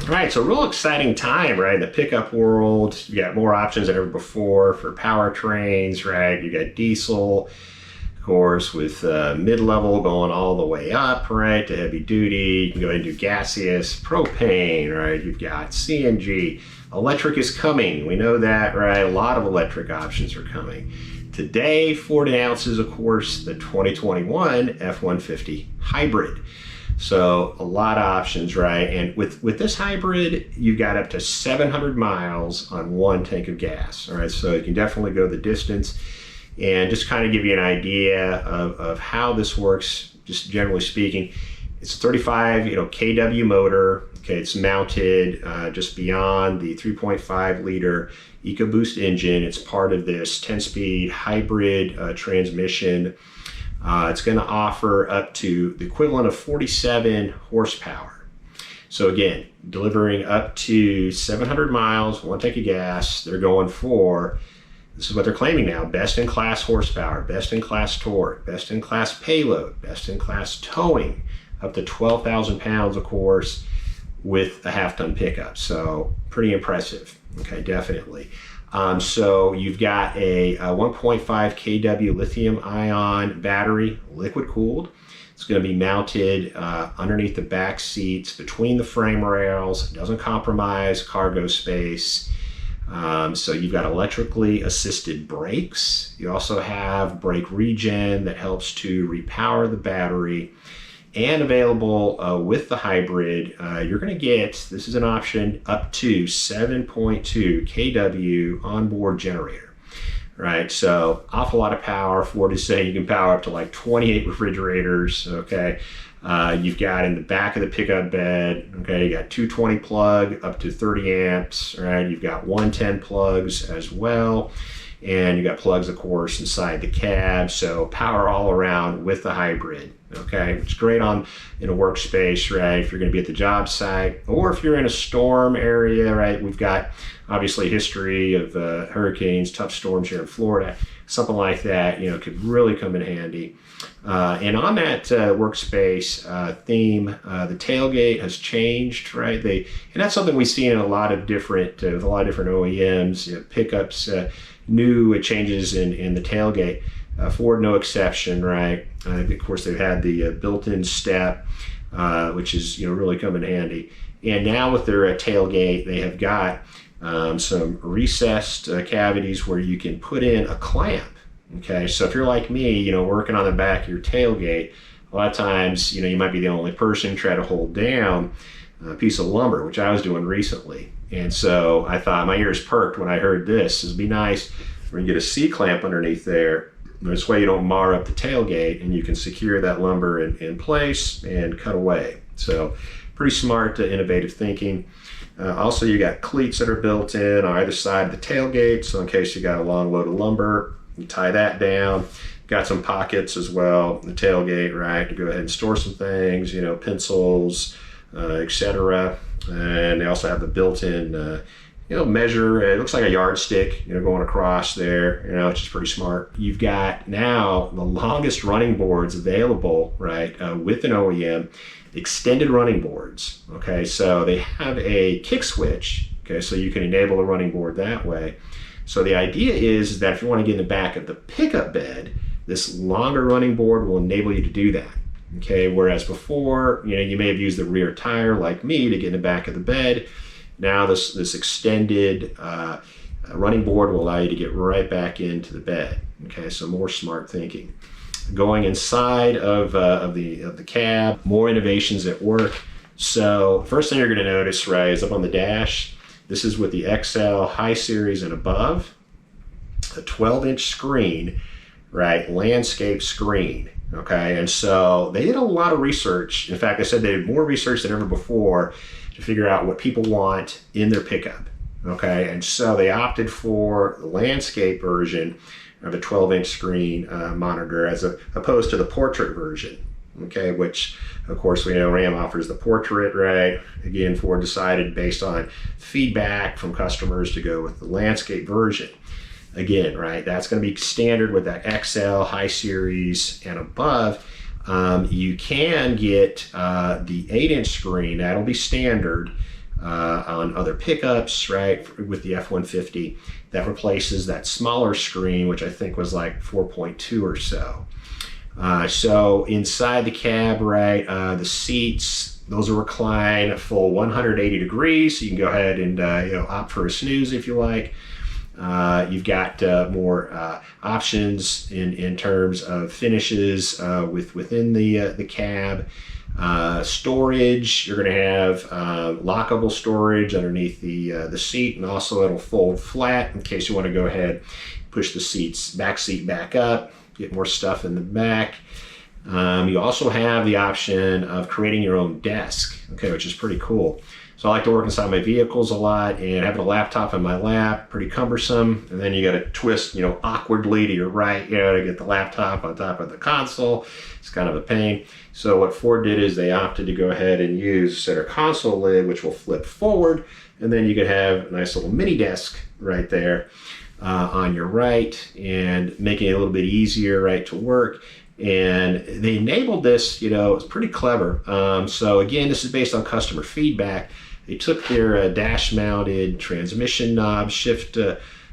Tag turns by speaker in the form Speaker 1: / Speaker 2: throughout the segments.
Speaker 1: All right, so real exciting time, right? In the pickup world, you got more options than ever before for powertrains, right? You got diesel, of course, with mid-level going all the way up, right, to heavy duty. You can go ahead and do gaseous, propane, right? You've got CNG. Electric is coming. We know that, right? A lot of electric options are coming. Today, Ford announces, of course, the 2021 F-150 hybrid. So a lot of options, right? And with this hybrid, you've got up to 700 miles on one tank of gas, all right? So you can definitely go the distance. And just kind of give you an idea of how this works, just generally speaking. It's a 35 kW motor. Okay, it's mounted just beyond the 3.5 liter EcoBoost engine. It's part of this 10-speed hybrid transmission. It's going to offer up to the equivalent of 47 horsepower. So again, delivering up to 700 miles, one tank of gas. They're going for, this is what they're claiming now, best-in-class horsepower, best-in-class torque, best-in-class payload, best-in-class towing, up to 12,000 pounds, of course, with a half-ton pickup. So pretty impressive, okay, definitely. So you've got a 1.5 kW lithium-ion battery, liquid-cooled. It's going to be mounted underneath the back seats, between the frame rails. It doesn't compromise cargo space. So you've got electrically assisted brakes. You also have brake regen that helps to repower the battery. And available with the hybrid, you're going to get, this is an option, up to 7.2 kW onboard generator, right? So awful lot of power. Ford is saying you can power up to like 28 refrigerators, okay? You've got in the back of the pickup bed, okay, you got 220 plug up to 30 amps, right? You've got 110 plugs as well. And you got plugs, of course, inside the cab. So power all around with the hybrid. Okay, it's great in a workspace, right? If you're going to be at the job site, or if you're in a storm area, right? We've got obviously history of hurricanes, tough storms here in Florida. Something like that, could really come in handy. And on that workspace theme, the tailgate has changed, right? And that's something we see in a lot of different with a lot of different OEMs, pickups. New changes in the tailgate. Ford, no exception, right? Of course, they've had the built-in step, which is really come in handy. And now with their tailgate, they have got some recessed cavities where you can put in a clamp. Okay, so if you're like me, working on the back of your tailgate, a lot of times, you might be the only person trying to hold down a piece of lumber, which I was doing recently. And so I thought, my ears perked when I heard this. It'd be nice when you get a C-clamp underneath there. This way you don't mar up the tailgate, and you can secure that lumber in place and cut away. So pretty smart, innovative thinking. Also, you got cleats that are built in on either side of the tailgate. So in case you got a long load of lumber, you tie that down. Got some pockets as well, the tailgate, right, to go ahead and store some things, pencils, etc. And they also have the built-in, measure. It looks like a yardstick, going across there, which is pretty smart. You've got now the longest running boards available, right, with an OEM, extended running boards. Okay, so they have a kick switch. Okay, so you can enable a running board that way. So the idea is that if you want to get in the back of the pickup bed, this longer running board will enable you to do that. Okay, whereas before, you may have used the rear tire like me to get in the back of the bed. Now this extended running board will allow you to get right back into the bed. Okay, so more smart thinking. Going inside of the cab, more innovations at work. So first thing you're going to notice, right, is up on the dash. This is with the XL High Series and above, a 12-inch screen, right, landscape screen. Okay, and so they did a lot of research. In fact, I said they did more research than ever before to figure out what people want in their pickup. Okay, and so they opted for the landscape version of a 12-inch screen monitor as opposed to the portrait version. Okay, which of course we know Ram offers the portrait, right? Again, Ford decided based on feedback from customers to go with the landscape version. Again, right, that's going to be standard with that XL, High Series, and above. You can get the 8-inch screen. That'll be standard. on other pickups, right, with the F-150. That replaces that smaller screen, which I think was like 4.2 or so. So inside the cab, right, the seats, those are reclined a full 180 degrees. So you can go ahead and opt for a snooze if you like. You've got more options in terms of finishes within the cab. Storage, you're going to have lockable storage underneath the seat, and also it'll fold flat in case you want to go ahead, push the back seat back up, get more stuff in the back. You also have the option of creating your own desk, okay, which is pretty cool. So I like to work inside my vehicles a lot, and having a laptop in my lap, pretty cumbersome. And then you got to twist, awkwardly to your right, to get the laptop on top of the console. It's kind of a pain. So what Ford did is they opted to go ahead and use center console lid, which will flip forward, and then you could have a nice little mini desk right there on your right, and making it a little bit easier, right, to work. And they enabled this, it's pretty clever. So again, this is based on customer feedback. They took their dash-mounted transmission knob, shift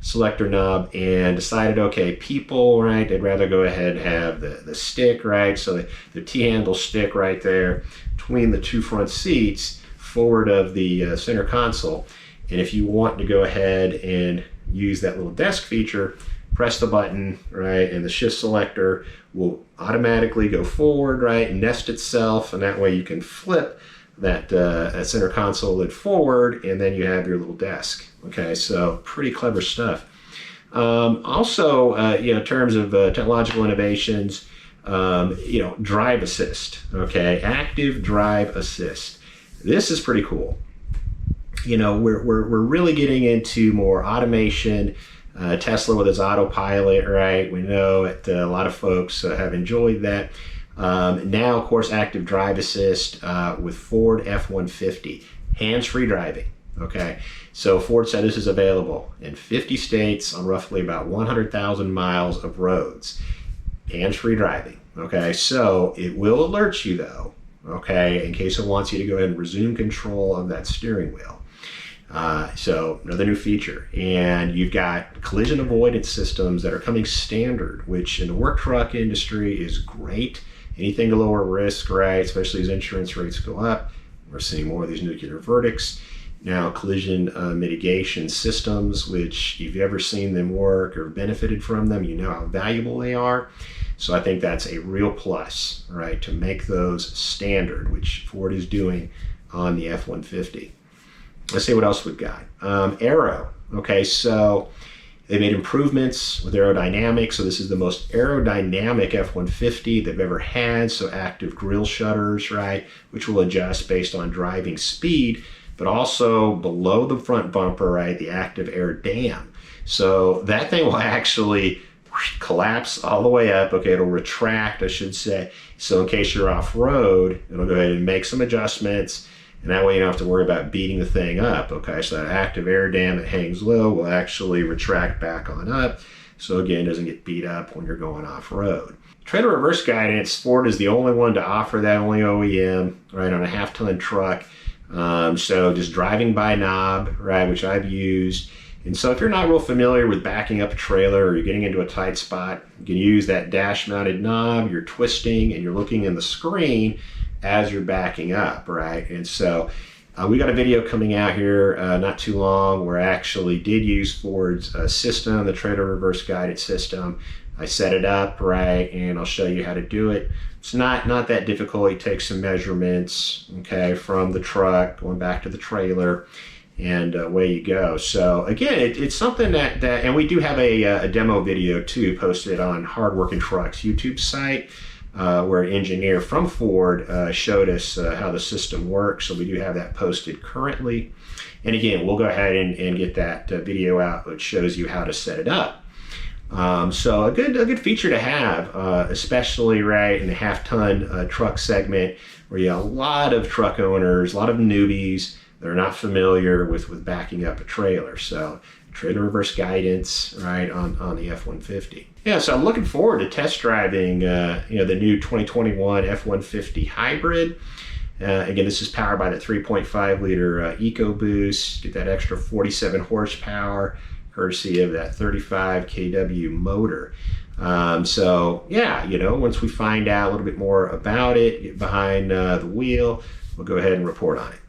Speaker 1: selector knob, and decided, okay, people, right, they'd rather go ahead and have the stick, right? So the T-handle stick right there between the two front seats, forward of the center console. And if you want to go ahead and use that little desk feature, press the button, right, and the shift selector will automatically go forward, right, nest itself, and that way you can flip that center console lid forward, and then you have your little desk. Okay, so pretty clever stuff. Also, in terms of technological innovations, drive assist. Okay, active drive assist. This is pretty cool. We're really getting into more automation. Tesla with its autopilot, right? We know that a lot of folks have enjoyed that. Now, of course, active drive assist with Ford F-150, hands-free driving, okay? So Ford said this is available in 50 states on roughly about 100,000 miles of roads. Hands-free driving, okay? So it will alert you, though, okay, in case it wants you to go ahead and resume control of that steering wheel. So another new feature, and you've got collision avoidance systems that are coming standard, which in the work truck industry is great. Anything to lower risk, right? Especially as insurance rates go up. We're seeing more of these nuclear verdicts. Now collision mitigation systems, which if you've ever seen them work or benefited from them, you know how valuable they are. So I think that's a real plus, right? To make those standard, which Ford is doing on the F-150. Let's see what else we've got. Aero. Okay, so they made improvements with aerodynamics. So this is the most aerodynamic F-150 they've ever had. So active grille shutters, right, which will adjust based on driving speed, but also below the front bumper, right, the active air dam. So that thing will actually collapse all the way up. Okay, it'll retract, I should say. So in case you're off-road, it'll go ahead and make some adjustments. And that way you don't have to worry about beating the thing up, okay? So that active air dam that hangs low will actually retract back on up. So again, it doesn't get beat up when you're going off-road. Trailer reverse guidance, Ford is the only one to offer that, only OEM, right, on a half-ton truck. So just driving by knob, right, which I've used. And so if you're not real familiar with backing up a trailer or you're getting into a tight spot, you can use that dash-mounted knob, you're twisting and you're looking in the screen as you're backing up, right? And so we got a video coming out here not too long where I actually did use Ford's system, the trailer reverse guided system. I set it up, right, and I'll show you how to do it. It's not that difficult. You take some measurements, okay, from the truck, going back to the trailer, and away you go. So again, it's something that and we do have a demo video too posted on Hardworking Trucks YouTube site. Where an engineer from Ford showed us how the system works. So we do have that posted currently. And again, we'll go ahead and get that video out, which shows you how to set it up. So a good feature to have, especially right in the half-ton truck segment, where you have a lot of truck owners, a lot of newbies that are not familiar with backing up a trailer. So trailer reverse guidance, right, on the F-150. Yeah, so I'm looking forward to test driving, the new 2021 F-150 hybrid. Again, this is powered by the 3.5 liter EcoBoost. Get that extra 47 horsepower, courtesy of that 35 kW motor. So yeah, once we find out a little bit more about it, get behind the wheel, we'll go ahead and report on it.